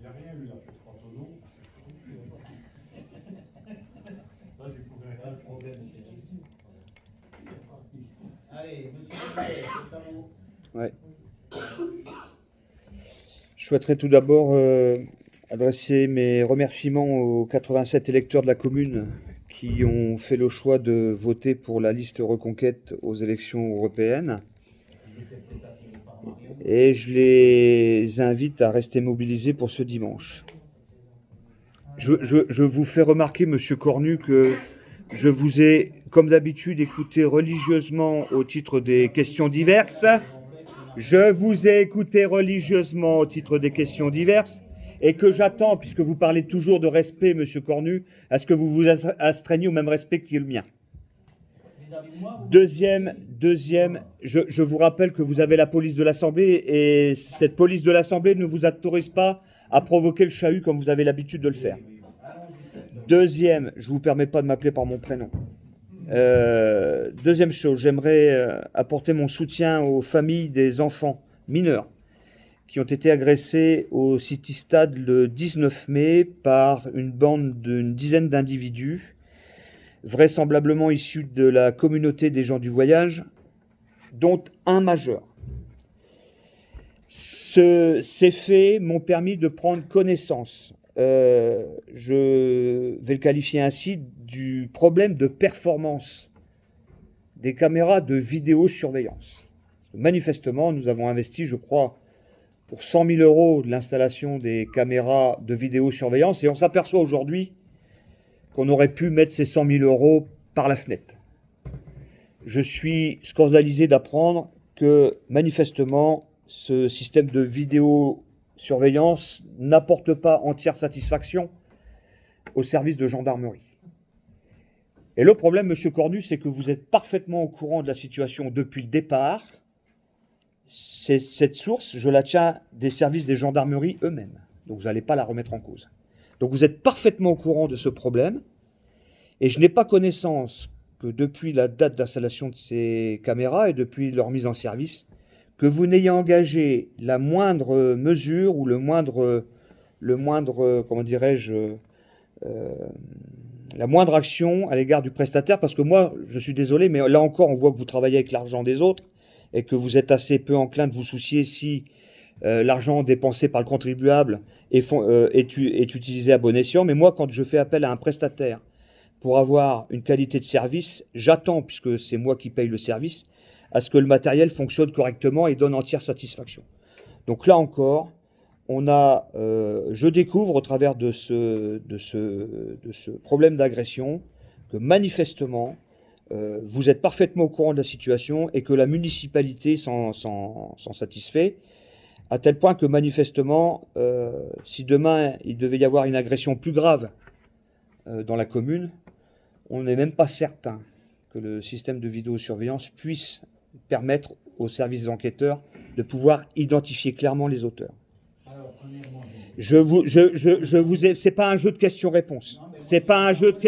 J'ai rien eu là, je crois, au nom. Là, j'ai trouvé un problème. Allez, monsieur Boulet, c'est à vous. Ouais. Je souhaiterais tout d'abord adresser mes remerciements aux 87 électeurs de la commune qui ont fait le choix de voter pour la liste Reconquête aux élections européennes. Ils étaient peut-être attirés par Marion. Et je les invite à rester mobilisés pour ce dimanche. Je vous fais remarquer, Monsieur Cornu, que je vous ai, comme d'habitude, écouté religieusement au titre des questions diverses. Je vous ai écouté religieusement au titre des questions diverses et que j'attends, puisque vous parlez toujours de respect, Monsieur Cornu, à ce que vous vous astreigniez au même respect qui est le mien. Deuxième, je vous rappelle que vous avez la police de l'Assemblée et cette police de l'Assemblée ne vous autorise pas à provoquer le chahut comme vous avez l'habitude de le faire. Deuxième, je ne vous permets pas de m'appeler par mon prénom. Deuxième chose, j'aimerais apporter mon soutien aux familles des enfants mineurs qui ont été agressés au City Stade le 19 mai par une bande d'une dizaine d'individus, vraisemblablement issus de la communauté des gens du voyage, dont un majeur. Ces faits m'ont permis de prendre connaissance, je vais le qualifier ainsi, du problème de performance des caméras de vidéosurveillance. Manifestement, nous avons investi, je crois, pour 100 000 € de l'installation des caméras de vidéosurveillance et on s'aperçoit aujourd'hui qu'on aurait pu mettre ces 100 000 € par la fenêtre. Je suis scandalisé d'apprendre que, manifestement, ce système de vidéosurveillance n'apporte pas entière satisfaction au service de gendarmerie. Et le problème, Monsieur Cornu, c'est que vous êtes parfaitement au courant de la situation depuis le départ. Cette source, je la tiens des services des gendarmeries eux-mêmes. Donc vous n'allez pas la remettre en cause. Donc vous êtes parfaitement au courant de ce problème. Et je n'ai pas connaissance que depuis la date d'installation de ces caméras et depuis leur mise en service, que vous n'ayez engagé la moindre mesure ou le moindre comment dirais-je, la moindre action à l'égard du prestataire, parce que moi, je suis désolé, mais là encore, on voit que vous travaillez avec l'argent des autres et que vous êtes assez peu enclin de vous soucier si l'argent dépensé par le contribuable est utilisé à bon escient. Mais moi, quand je fais appel à un prestataire pour avoir une qualité de service, j'attends, puisque c'est moi qui paye le service, à ce que le matériel fonctionne correctement et donne entière satisfaction. Donc là encore, je découvre au travers de ce problème d'agression que manifestement, vous êtes parfaitement au courant de la situation et que la municipalité s'en satisfait, à tel point que manifestement, si demain il devait y avoir une agression plus grave dans la commune, on n'est même pas certain que le système de vidéosurveillance puisse permettre aux services enquêteurs de pouvoir identifier clairement les auteurs. Alors, premièrement, c'est pas un jeu de questions-réponses. C'est pas un jeu de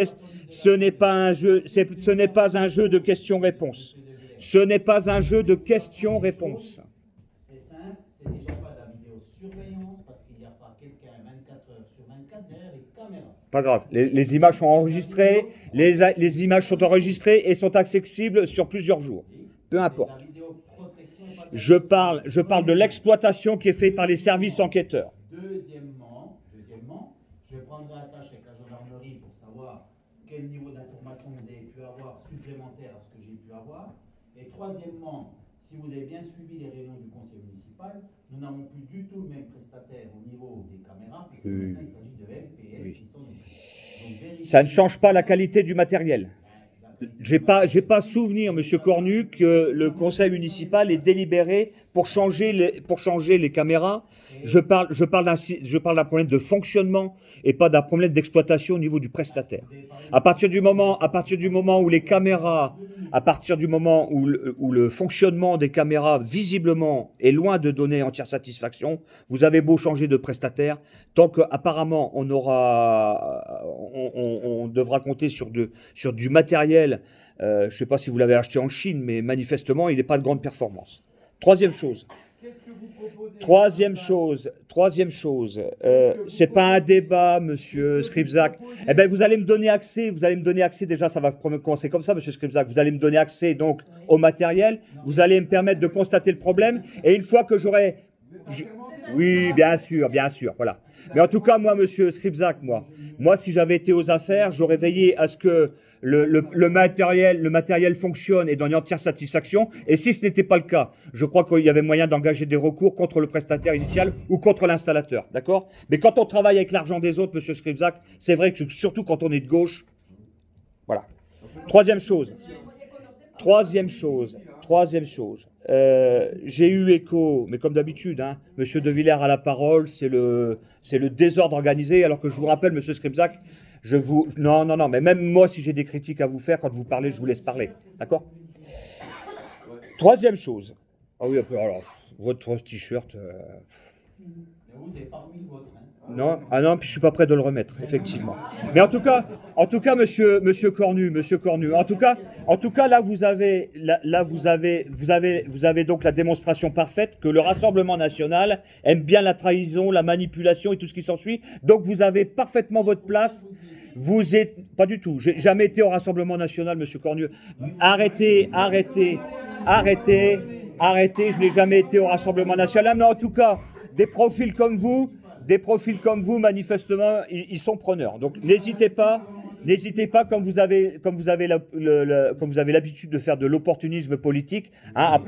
ce n'est pas un jeu, ce n'est pas un jeu de questions-réponses. Ce n'est pas un jeu de questions-réponses. c'est simple, c'est déjà pas de la vidéosurveillance parce qu'il n'y a pas quelqu'un 24 heures sur 24 derrière les caméras. Pas grave. Les images sont enregistrées, les images sont enregistrées et sont accessibles sur plusieurs jours. Peu importe. Je parle de l'exploitation qui est faite par les services enquêteurs. Deuxièmement, je prendrai attache avec la gendarmerie pour savoir quel niveau d'information vous avez pu avoir supplémentaire à ce que j'ai pu avoir. Et troisièmement, si vous avez bien suivi les réunions du conseil municipal, nous n'avons plus du tout le même prestataire au niveau des caméras, puisque maintenant il s'agit de LPS qui sont donc, ça ne change pas la qualité du matériel. J'ai pas souvenir, Monsieur Cornu, que le conseil municipal ait délibéré pour changer les caméras. Je parle d'un problème de fonctionnement et pas d'un problème d'exploitation au niveau du prestataire. À partir du moment où les caméras, où le fonctionnement des caméras visiblement est loin de donner entière satisfaction, vous avez beau changer de prestataire, tant qu'apparemment on devra compter sur du matériel, je ne sais pas si vous l'avez acheté en Chine, mais manifestement il n'est pas de grande performance. Troisième chose, Qu'est-ce que vous proposez? Troisième chose, c'est pas un débat, monsieur Skripczak. Eh ben, vous allez me donner accès, déjà, ça va commencer comme ça, monsieur Skripczak, vous allez me donner accès, donc, au matériel, vous allez me permettre de constater le problème, et une fois que j'aurai... Oui, bien sûr, voilà. Mais en tout cas, moi, monsieur Skripczak, moi, si j'avais été aux affaires, j'aurais veillé à ce que le matériel fonctionne et donne une entière satisfaction. Et si ce n'était pas le cas, je crois qu'il y avait moyen d'engager des recours contre le prestataire initial ou contre l'installateur, d'accord? Mais quand on travaille avec l'argent des autres, monsieur Skripczak, c'est vrai que surtout quand on est de gauche, voilà. Troisième chose, j'ai eu écho, mais comme d'habitude, hein, monsieur De Villers a la parole, c'est le désordre organisé, alors que je vous rappelle, monsieur Skripczak, non, mais même moi, si j'ai des critiques à vous faire, quand vous parlez, je vous laisse parler, d'accord? Troisième chose, ah oui, alors, votre t-shirt... Vous n'avez pas remis le vôtre, hein. Non, puis je suis pas prêt de le remettre, effectivement. Mais en tout cas, monsieur Cornu, en tout cas, là, vous avez donc la démonstration parfaite que le Rassemblement national aime bien la trahison, la manipulation et tout ce qui s'ensuit. Donc, vous avez parfaitement votre place. Vous êtes, pas du tout. J'ai jamais été au Rassemblement national, monsieur Cornu. Arrêtez. Je n'ai jamais été au Rassemblement national. Mais en tout cas, des profils comme vous, manifestement, ils sont preneurs. Donc, n'hésitez pas, comme vous avez l'habitude de faire de l'opportunisme politique, hein,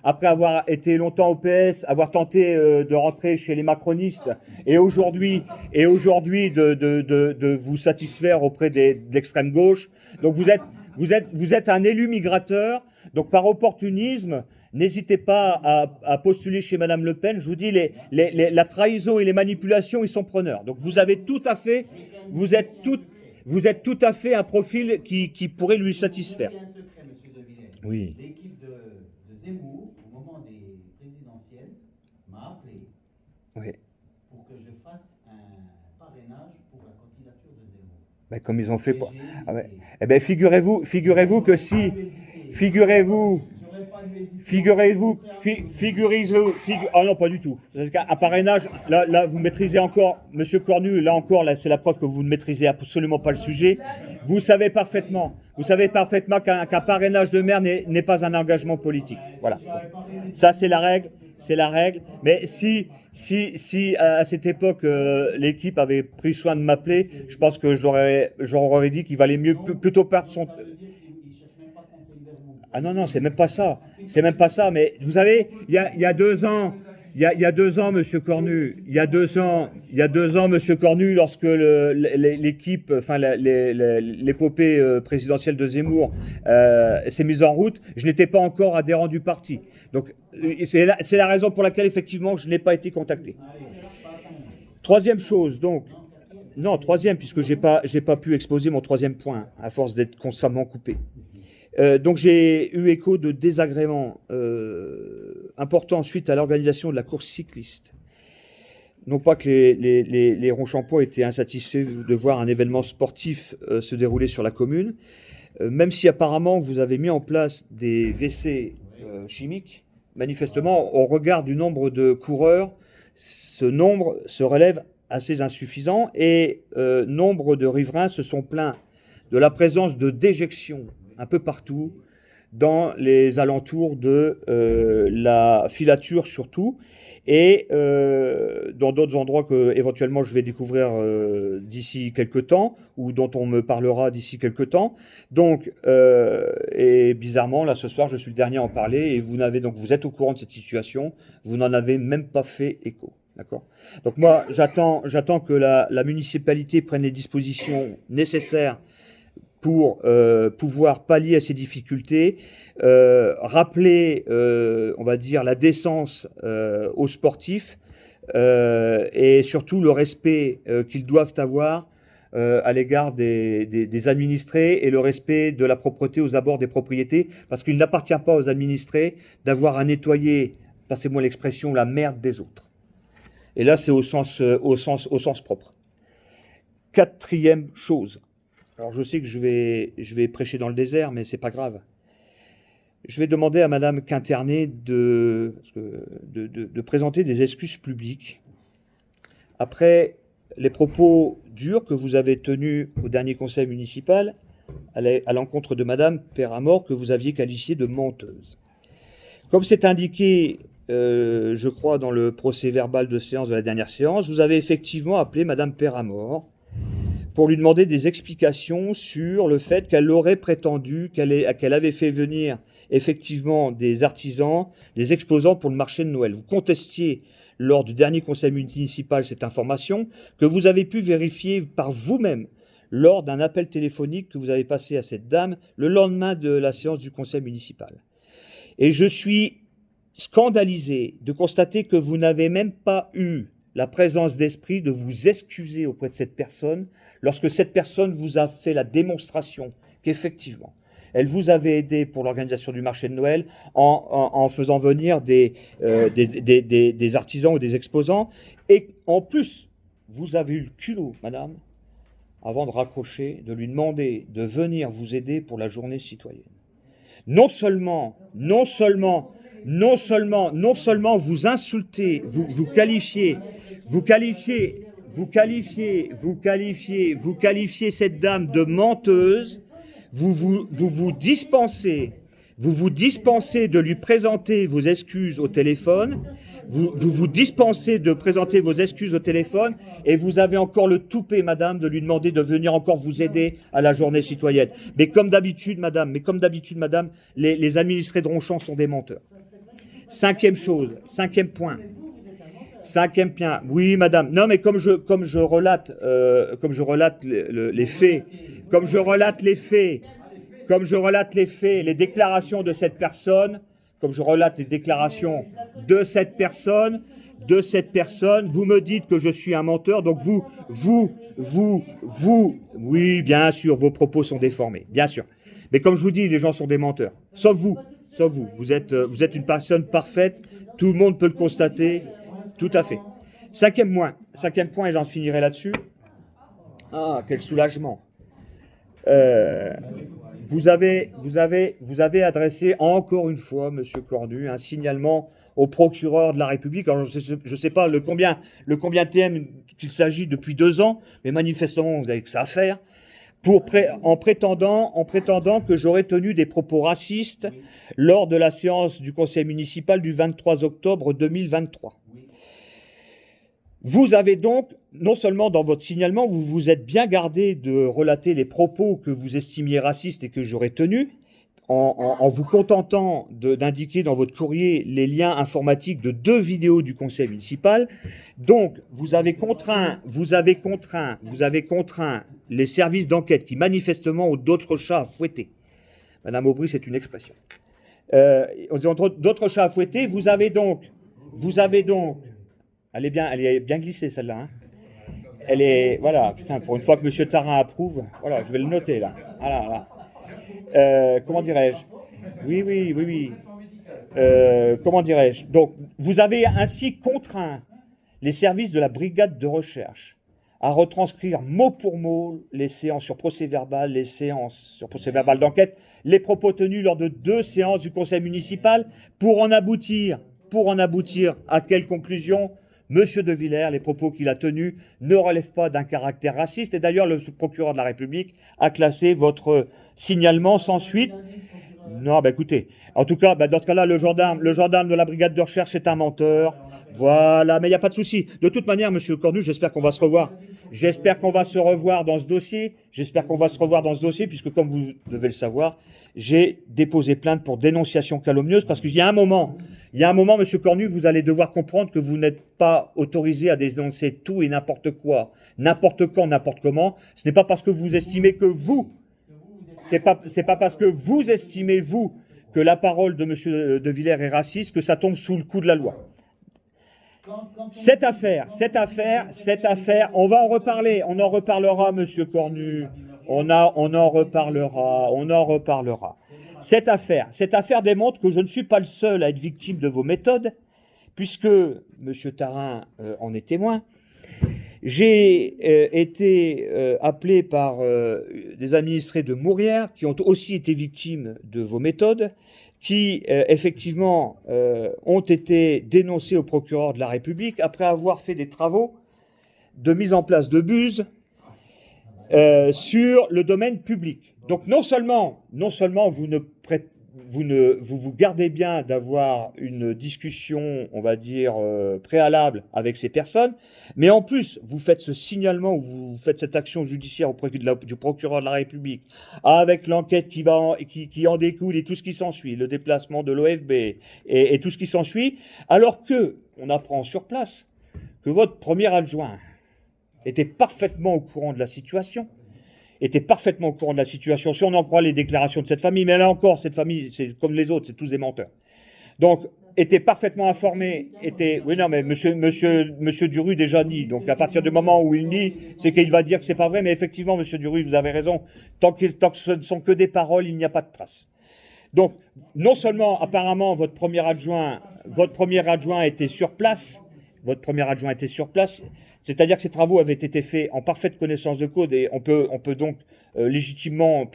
après avoir été longtemps au PS, avoir tenté de rentrer chez les macronistes, et aujourd'hui de vous satisfaire auprès de l'extrême gauche. Donc, vous êtes un élu migrateur. Donc, par opportunisme, n'hésitez pas à postuler chez Madame Le Pen. Je vous dis, la trahison et les manipulations, ils sont preneurs. Donc vous êtes tout à fait un profil qui pourrait lui satisfaire. Il y a un secret, monsieur De Villers. Oui. L'équipe de Zemmour, au moment des présidentielles, m'a appelé pour que je fasse un parrainage pour la candidature de Zemmour. Ben, comme ils ont fait pour... Et j'ai Ah ouais. hésité. Eh ben, figurez-vous que si... Figurez-vous... Ah non, pas du tout. Un parrainage, là, vous maîtrisez encore, monsieur Cornu, là, c'est la preuve que vous ne maîtrisez absolument pas le sujet. Vous savez parfaitement qu'un parrainage de maire n'est pas un engagement politique. Voilà. Ça, c'est la règle. Mais si à cette époque, l'équipe avait pris soin de m'appeler, je pense que j'aurais dit qu'il valait mieux plutôt perdre son... Ça veut dire qu'il ne cherche même pas conseil vers vous. Ah non, c'est même pas ça. Mais vous savez, il y a 2 ans, monsieur Cornu, monsieur Cornu, lorsque l'équipe, enfin l'épopée présidentielle de Zemmour s'est mise en route, je n'étais pas encore adhérent du parti. Donc c'est la raison pour laquelle effectivement je n'ai pas été contacté. Troisième chose, donc. Non, troisième, puisque j'ai pas pu exposer mon troisième point, à force d'être constamment coupé. Donc j'ai eu écho de désagréments importants suite à l'organisation de la course cycliste. Non pas que les Ronchampois étaient insatisfaits de voir un événement sportif se dérouler sur la commune, même si apparemment vous avez mis en place des WC chimiques. Manifestement, au regard du nombre de coureurs, ce nombre se relève assez insuffisant et nombre de riverains se sont plaints de la présence de déjections un peu partout, dans les alentours de la filature surtout, et dans d'autres endroits que éventuellement je vais découvrir d'ici quelques temps, ou dont on me parlera d'ici quelques temps. Donc, et bizarrement, là ce soir, je suis le dernier à en parler, et vous êtes au courant de cette situation, vous n'en avez même pas fait écho. D'accord. Donc moi, j'attends que la municipalité prenne les dispositions nécessaires pour pouvoir pallier à ces difficultés, rappeler, on va dire, la décence aux sportifs et surtout le respect qu'ils doivent avoir à l'égard des administrés et le respect de la propreté aux abords des propriétés, parce qu'il n'appartient pas aux administrés d'avoir à nettoyer, passez-moi l'expression, la merde des autres. Et là, c'est au sens propre. Quatrième chose. Alors je sais que je vais prêcher dans le désert, mais c'est pas grave. je vais demander à Madame Quinternet de présenter des excuses publiques après les propos durs que vous avez tenus au dernier conseil municipal à l'encontre de Madame Perramort, que vous aviez qualifiée de menteuse. Comme c'est indiqué, je crois, dans le procès-verbal de séance de la dernière séance, vous avez effectivement appelé Madame Perramort pour lui demander des explications sur le fait qu'elle aurait prétendu qu'elle avait fait venir effectivement des artisans, des exposants pour le marché de Noël. Vous contestiez lors du dernier conseil municipal cette information que vous avez pu vérifier par vous-même lors d'un appel téléphonique que vous avez passé à cette dame le lendemain de la séance du conseil municipal. Et je suis scandalisé de constater que vous n'avez même pas eu la présence d'esprit de vous excuser auprès de cette personne lorsque cette personne vous a fait la démonstration qu'effectivement, elle vous avait aidé pour l'organisation du marché de Noël en faisant venir des artisans ou des exposants. Et en plus, vous avez eu le culot, madame, avant de raccrocher, de lui demander de venir vous aider pour la journée citoyenne. Non seulement vous insultez, vous qualifiez cette dame de menteuse, vous dispensez de lui présenter vos excuses au téléphone, vous dispensez de présenter vos excuses au téléphone, et vous avez encore le toupet, madame, de lui demander de venir encore vous aider à la journée citoyenne. Mais comme d'habitude, madame, les administrés de Ronchamp sont des menteurs. Cinquième point. Oui, madame. Non, mais comme je relate les déclarations de cette personne, vous me dites que je suis un menteur, donc oui, bien sûr, vos propos sont déformés, bien sûr. Mais comme je vous dis, les gens sont des menteurs. Sauf vous. Vous êtes une personne parfaite, tout le monde peut le constater, tout à fait. Cinquième point, et j'en finirai là-dessus. Ah, quel soulagement. Vous avez adressé encore une fois, Monsieur Cornu, un signalement au procureur de la République. Alors, je ne sais pas le combien qu'il s'agit depuis 2 ans, mais manifestement, vous avez que ça à faire, en prétendant que j'aurais tenu des propos racistes lors de la séance du conseil municipal du 23 octobre 2023. Vous avez donc, non seulement dans votre signalement, vous vous êtes bien gardé de relater les propos que vous estimiez racistes et que j'aurais tenus, en vous contentant d'indiquer dans votre courrier les liens informatiques de 2 vidéos du conseil municipal. Donc, vous avez contraint les services d'enquête qui manifestement ont d'autres chats à fouetter. Madame Aubry, c'est une expression. D'autres chats à fouetter, vous avez donc, elle est bien glissée celle-là, hein. Elle est, voilà, putain, pour une fois que Monsieur Tarin approuve, voilà, je vais le noter là. Voilà. Comment dirais-je ? Oui. Comment dirais-je ? Donc, vous avez ainsi contraint les services de la brigade de recherche à retranscrire mot pour mot les séances sur procès-verbal, les séances sur procès-verbal d'enquête, les propos tenus lors de 2 séances du conseil municipal pour en aboutir à quelle conclusion ? Monsieur De Villers, les propos qu'il a tenus ne relèvent pas d'un caractère raciste. Et d'ailleurs, le procureur de la République a classé votre signalement sans suite. Non, écoutez, en tout cas, dans ce cas-là, le gendarme de la brigade de recherche est un menteur. Voilà, mais il n'y a pas de souci. De toute manière, Monsieur Cornu, j'espère qu'on va se revoir. J'espère qu'on va se revoir dans ce dossier. Puisque, comme vous devez le savoir, j'ai déposé plainte pour dénonciation calomnieuse, parce qu'il y a un moment, Monsieur Cornu, vous allez devoir comprendre que vous n'êtes pas autorisé à dénoncer tout et n'importe quoi, n'importe quand, n'importe comment. Ce n'est pas parce que vous estimez que c'est pas parce que vous estimez, vous, que la parole de Monsieur De Villers est raciste que ça tombe sous le coup de la loi. Cette affaire, on va en reparler, on en reparlera, Monsieur Cornu, on en reparlera. Cette affaire démontre que je ne suis pas le seul à être victime de vos méthodes, puisque Monsieur Tarin en est témoin. J'ai été appelé par des administrés de Mourières qui ont aussi été victimes de vos méthodes, qui, effectivement, ont été dénoncés au procureur de la République après avoir fait des travaux de mise en place de buses sur le domaine public. Donc non seulement vous vous gardez bien d'avoir une discussion, on va dire, préalable avec ces personnes, mais en plus, vous faites ce signalement ou vous faites cette action judiciaire auprès du procureur de la République, avec l'enquête qui en découle et tout ce qui s'ensuit, le déplacement de l'OFB et tout ce qui s'ensuit, alors que on apprend sur place que votre premier adjoint était parfaitement au courant de la situation, si on en croit les déclarations de cette famille, mais là encore, cette famille, c'est comme les autres, c'est tous des menteurs. Donc, était parfaitement informé, oui, non, mais monsieur Duru déjà nie. Donc, à partir du moment où il nie, c'est qu'il va dire que c'est pas vrai, mais effectivement, monsieur Duru, vous avez raison. Tant que ce ne sont que des paroles, il n'y a pas de traces. Donc, non seulement, apparemment, votre premier adjoint était sur place, c'est-à-dire que ces travaux avaient été faits en parfaite connaissance de cause et on peut donc légitimement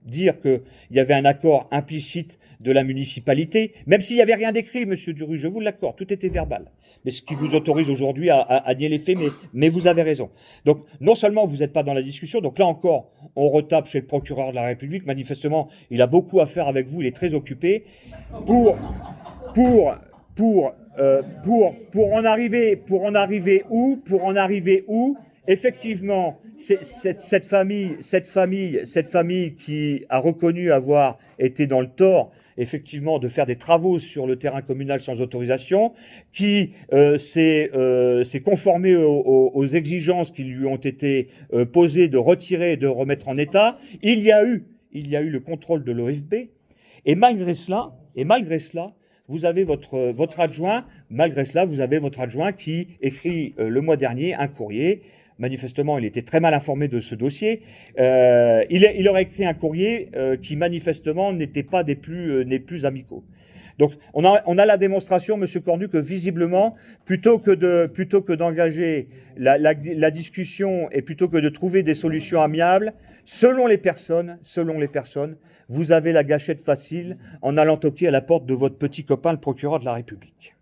dire qu'il y avait un accord implicite de la municipalité, même s'il n'y avait rien d'écrit, monsieur Duru, je vous l'accorde, tout était verbal. Mais ce qui vous autorise aujourd'hui à nier les faits, mais vous avez raison. Donc, non seulement vous n'êtes pas dans la discussion, donc là encore, on retape chez le procureur de la République, manifestement, il a beaucoup à faire avec vous, il est très occupé, pour en arriver où, effectivement, cette famille qui a reconnu avoir été dans le tort, effectivement, de faire des travaux sur le terrain communal sans autorisation, qui s'est conformé aux exigences qui lui ont été posées de retirer et de remettre en état. Il y a eu le contrôle de l'OFB, et malgré cela, vous avez votre adjoint qui écrit le mois dernier un courrier. Manifestement, il était très mal informé de ce dossier. Il aurait écrit un courrier qui manifestement n'était pas des plus amicaux. Donc, on a la démonstration, Monsieur Cornu, que visiblement, plutôt que d'engager la discussion et plutôt que de trouver des solutions amiables, selon les personnes, vous avez la gâchette facile en allant toquer à la porte de votre petit copain, le procureur de la République.